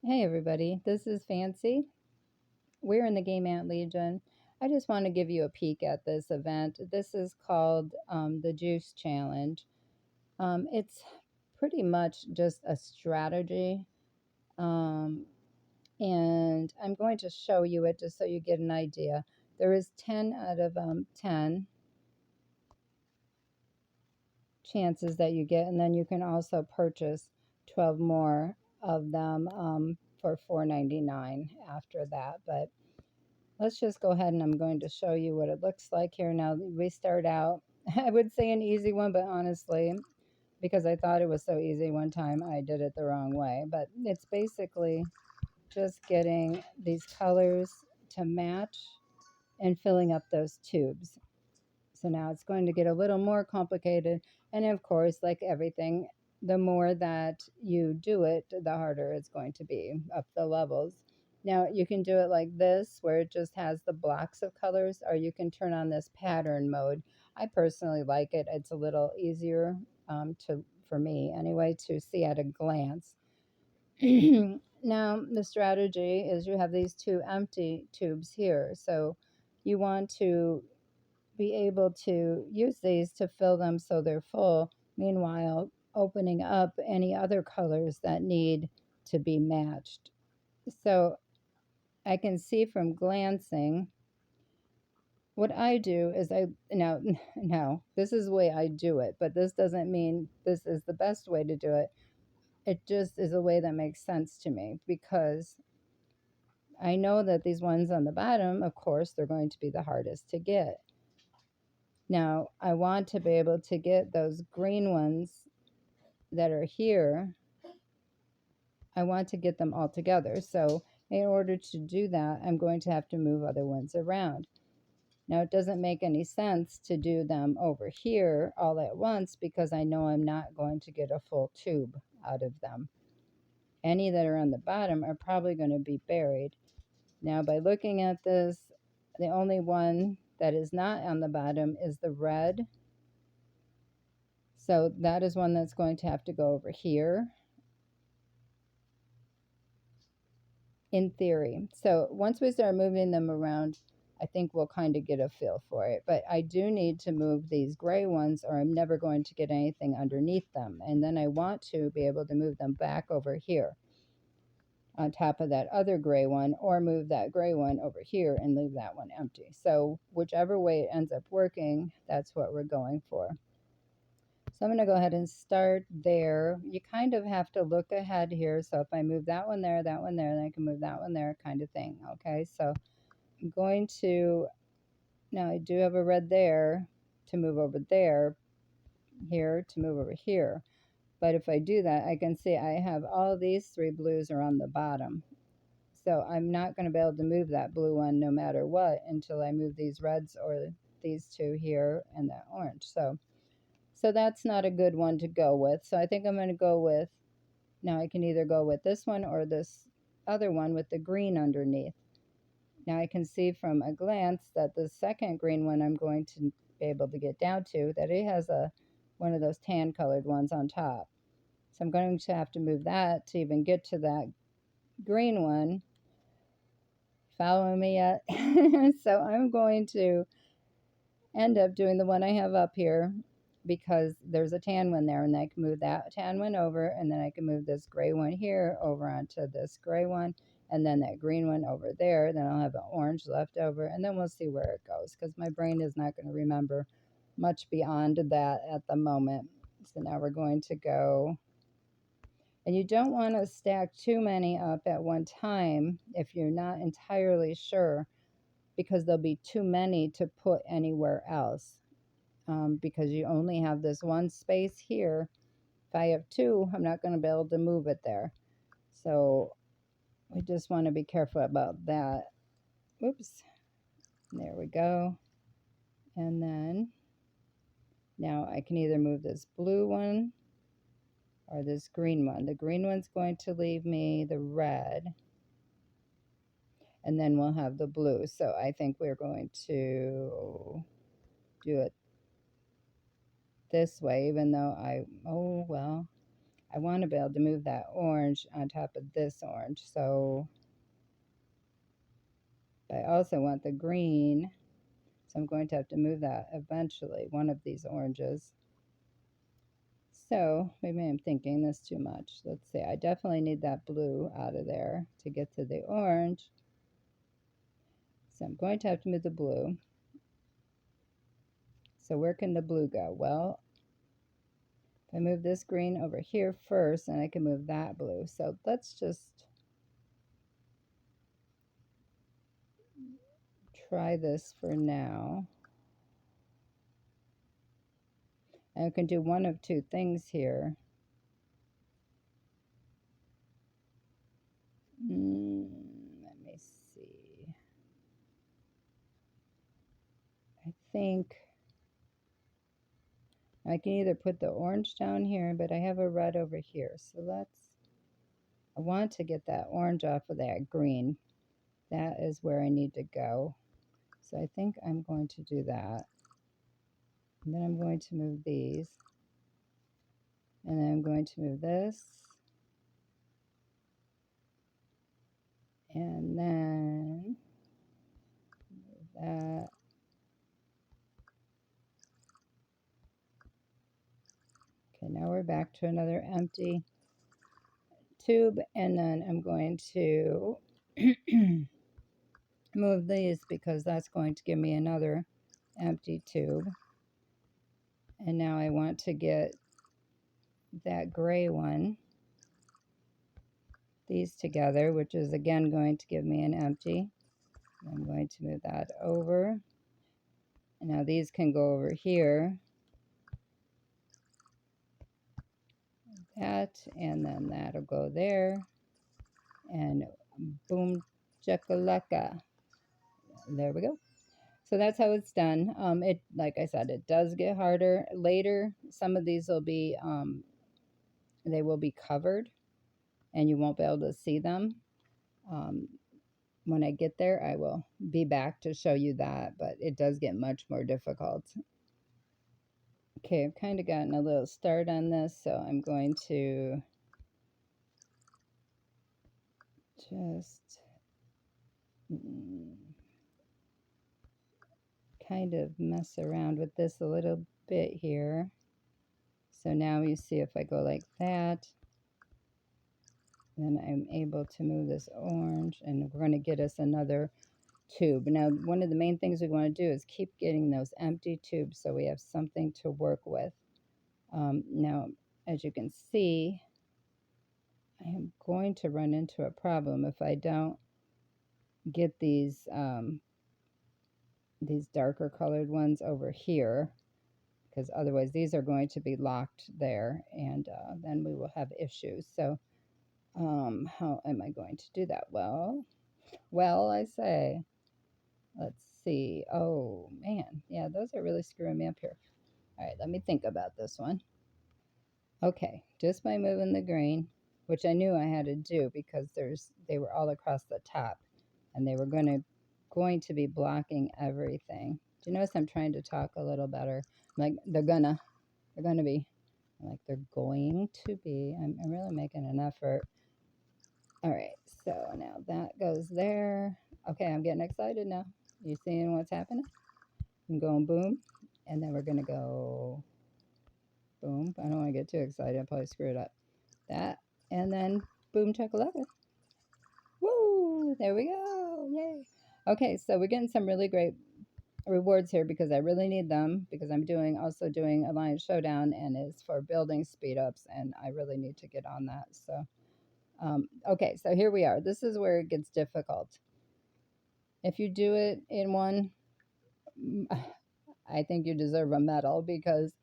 Hey everybody, this is Fancy. We're in the Game Ant Legion. I just want to give you a peek at this event. This is called the Juice Challenge. It's pretty much just a strategy, um, and I'm going to show you it just so you get an idea. There is 10 out of 10 chances that you get, and then you can also purchase 12 more of them for $4.99 after that. But let's just go ahead and I'm going to show you what it looks like here. Now we start out, I would say an easy one, but honestly, because I thought it was so easy one time, I did it the wrong way. But it's basically just getting these colors to match and filling up those tubes. So now it's going to get a little more complicated. And of course, like everything, the more that you do it, the harder it's going to be up the levels. Now you can do it like this, where it just has the blocks of colors, or you can turn on this pattern mode. I personally like it. It's a little easier for me anyway, to see at a glance. Now the strategy is you have these two empty tubes here. So you want to be able to use these to fill them so they're full, meanwhile opening up any other colors that need to be matched. So I can see from glancing, what I do is now this is the way I do it, but this doesn't mean this is the best way to do it. It just is a way that makes sense to me, because I know that these ones on the bottom, of course, they're going to be the hardest to get. Now, I want to be able to get those green ones that are here. I want to get them all together. So in order to do that, I'm going to have to move other ones around. Now, it doesn't make any sense to do them over here all at once, because I know I'm not going to get a full tube out of them. Any that are on the bottom are probably going to be buried. Now, by looking at this, the only one that is not on the bottom is the red. So that is one that's going to have to go over here, in theory. So once we start moving them around, I think we'll kind of get a feel for it. But I do need to move these gray ones, or I'm never going to get anything underneath them. And then I want to be able to move them back over here on top of that other gray one, or move that gray one over here and leave that one empty. So whichever way it ends up working, that's what we're going for. So I'm going to go ahead and start there. You kind of have to look ahead here. So if I move that one there, then I can move that one there, kind of thing. Okay, so I'm going to, now I do have a red there to move over there, here to move over here. But if I do that, I can see I have all these three blues are on the bottom. So I'm not going to be able to move that blue one no matter what until I move these reds, or these two here, and that orange. So that's not a good one to go with. So I think I'm going to go with, now I can either go with this one or this other one with the green underneath. Now I can see from a glance that the second green one I'm going to be able to get down to, that it has one of those tan colored ones on top. So I'm going to have to move that to even get to that green one. Following me yet? So I'm going to end up doing the one I have up here, because there's a tan one there, and I can move that tan one over, and then I can move this gray one here over onto this gray one, and then that green one over there. Then I'll have an orange left over, and then we'll see where it goes, because my brain is not going to remember much beyond that at the moment. So now we're going to go, and you don't want to stack too many up at one time if you're not entirely sure, because there'll be too many to put anywhere else. Because you only have this one space here. If I have two, I'm not going to be able to move it there. So we just want to be careful about that. Oops. There we go. And then now I can either move this blue one or this green one. The green one's going to leave me the red, and then we'll have the blue. So I think we're going to do it this way, even though oh well, I want to be able to move that orange on top of this orange. So I also want the green. So I'm going to have to move that eventually, one of these oranges. So maybe I'm thinking this too much. Let's see, I definitely need that blue out of there to get to the orange. So I'm going to have to move the blue. So where can the blue go? Well, if I move this green over here first, then I can move that blue. So let's just try this for now. And I can do one of two things here. Let me see. I think I can either put the orange down here, but I have a red over here. So I want to get that orange off of that green. That is where I need to go. So I think I'm going to do that. And then I'm going to move these. And then I'm going to move this. And then move that. Okay, now we're back to another empty tube. And then I'm going to move these because that's going to give me another empty tube. And now I want to get that gray one, these together, which is again going to give me an empty. I'm going to move that over. And now these can go over here. That, and then that'll go there. And boom, chakalaka. There we go. So that's how it's done. It, like I said, it does get harder later. Some of these will be, they will be covered and you won't be able to see them. When I get there, I will be back to show you that, but it does get much more difficult. Okay, I've kind of gotten a little start on this, so I'm going to just kind of mess around with this a little bit here. So now you see if I go like that, then I'm able to move this orange, and we're going to get us another tube. Now, one of the main things we want to do is keep getting those empty tubes so we have something to work with. Now, as you can see, I am going to run into a problem if I don't get these darker colored ones over here, because otherwise these are going to be locked there, and then we will have issues. So how am I going to do that? Well, I say, let's see. Oh man, yeah, those are really screwing me up here. All right, let me think about this one. Okay, just by moving the green, which I knew I had to do because they were all across the top, and they were going to be blocking everything. Do you notice I'm trying to talk a little better? Like they're gonna be, like they're going to be. I'm really making an effort. All right, so now that goes there. Okay, I'm getting excited now. You seeing what's happening? I'm going boom, and then we're gonna go boom. I don't want to get too excited. I'll probably screw it up. That, and then boom chakalaka. Woo! There we go. Yay. Okay, so we're getting some really great rewards here because I really need them, because I'm also doing Alliance Showdown, and it's for building speed ups, and I really need to get on that. So okay, so here we are. This is where it gets difficult. If you do it in one, I think you deserve a medal, because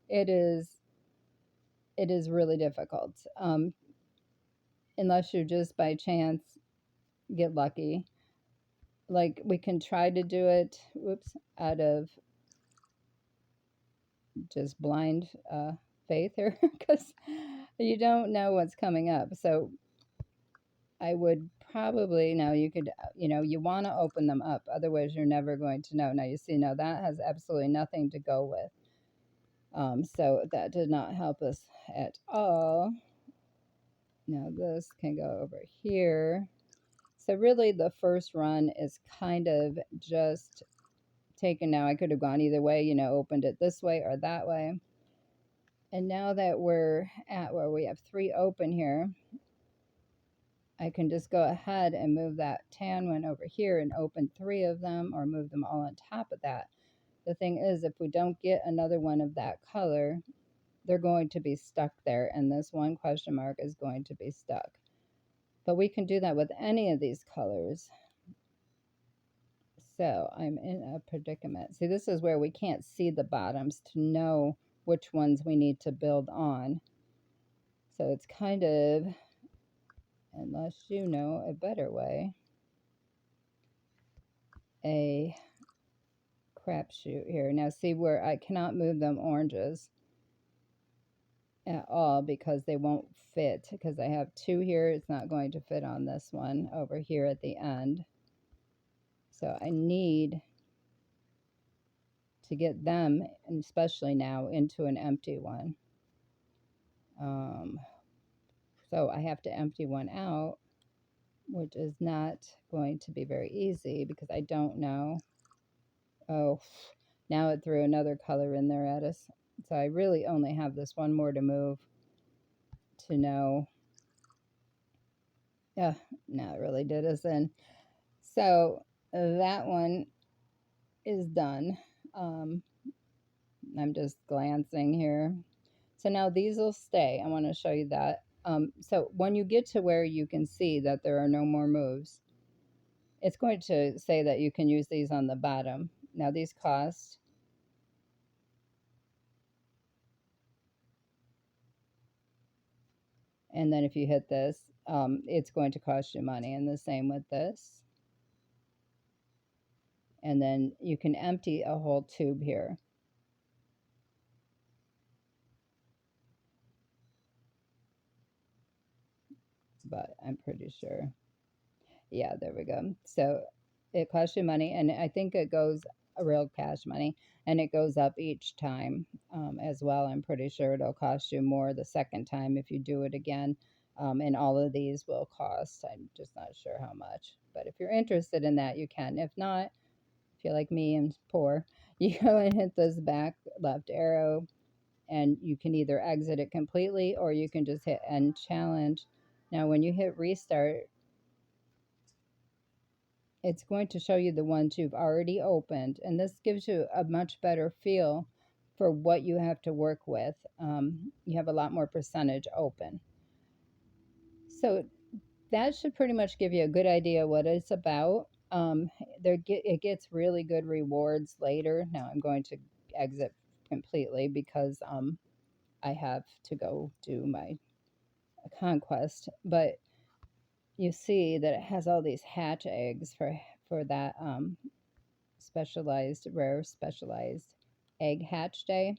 it is really difficult. Unless you just by chance get lucky. Like we can try to do it, out of just blind faith here, because you don't know what's coming up. So I would probably, now you could, you want to open them up. Otherwise, you're never going to know. Now, you see, now that has absolutely nothing to go with. So that did not help us at all. Now this can go over here. So really the first run is kind of just taken. Now I could have gone either way, you know, opened it this way or that way. And now that we're at where we have 3 open here, I can just go ahead and move that tan one over here and open 3 of them, or move them all on top of that. The thing is, if we don't get another one of that color, they're going to be stuck there, and this one question mark is going to be stuck. But we can do that with any of these colors. So I'm in a predicament. See, this is where we can't see the bottoms to know which ones we need to build on. So it's kind of, unless you know a better way, a crapshoot here. Now see where I cannot move them oranges at all because they won't fit, because I have 2 here. It's not going to fit on this one over here at the end. So I need to get them, and especially now, into an empty one. So I have to empty one out, which is not going to be very easy because I don't know. Oh, now it threw another color in there at us. So I really only have this one more to move to know. Yeah, no, it really did us in. So that one is done. I'm just glancing here. So now these will stay. I want to show you that. So when you get to where you can see that there are no more moves, it's going to say that you can use these on the bottom. Now these cost, and then if you hit this, it's going to cost you money, and the same with this. And then you can empty a whole tube here. But I'm pretty sure. Yeah, there we go. So it costs you money, and I think it goes a real cash money, and it goes up each time as well. I'm pretty sure it'll cost you more the second time if you do it again. And all of these will cost. I'm just not sure how much. But if you're interested in that, you can. If not, if you're like me and poor, you go and hit this back left arrow, and you can either exit it completely or you can just hit end challenge. Now, when you hit restart, it's going to show you the ones you've already opened, and this gives you a much better feel for what you have to work with. You have a lot more percentage open. So that should pretty much give you a good idea what it's about. It gets really good rewards later. Now I'm going to exit completely because I have to go do my conquest, but you see that it has all these hatch eggs for that rare specialized egg hatch day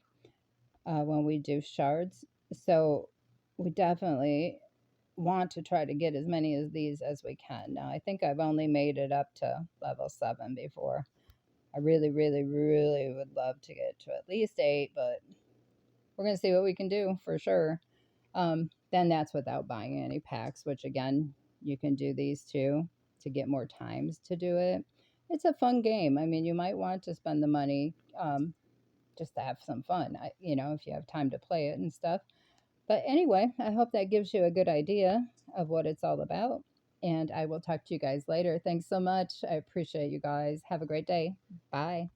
when we do shards. So we definitely want to try to get as many of these as we can. Now, I think I've only made it up to level 7 before. I really, really, really would love to get to at least 8, but we're going to see what we can do for sure. Then that's without buying any packs, which again, you can do these too to get more times to do it. It's a fun game. I mean, you might want to spend the money just to have some fun, if you have time to play it and stuff. But anyway, I hope that gives you a good idea of what it's all about. And I will talk to you guys later. Thanks so much. I appreciate you guys. Have a great day. Bye.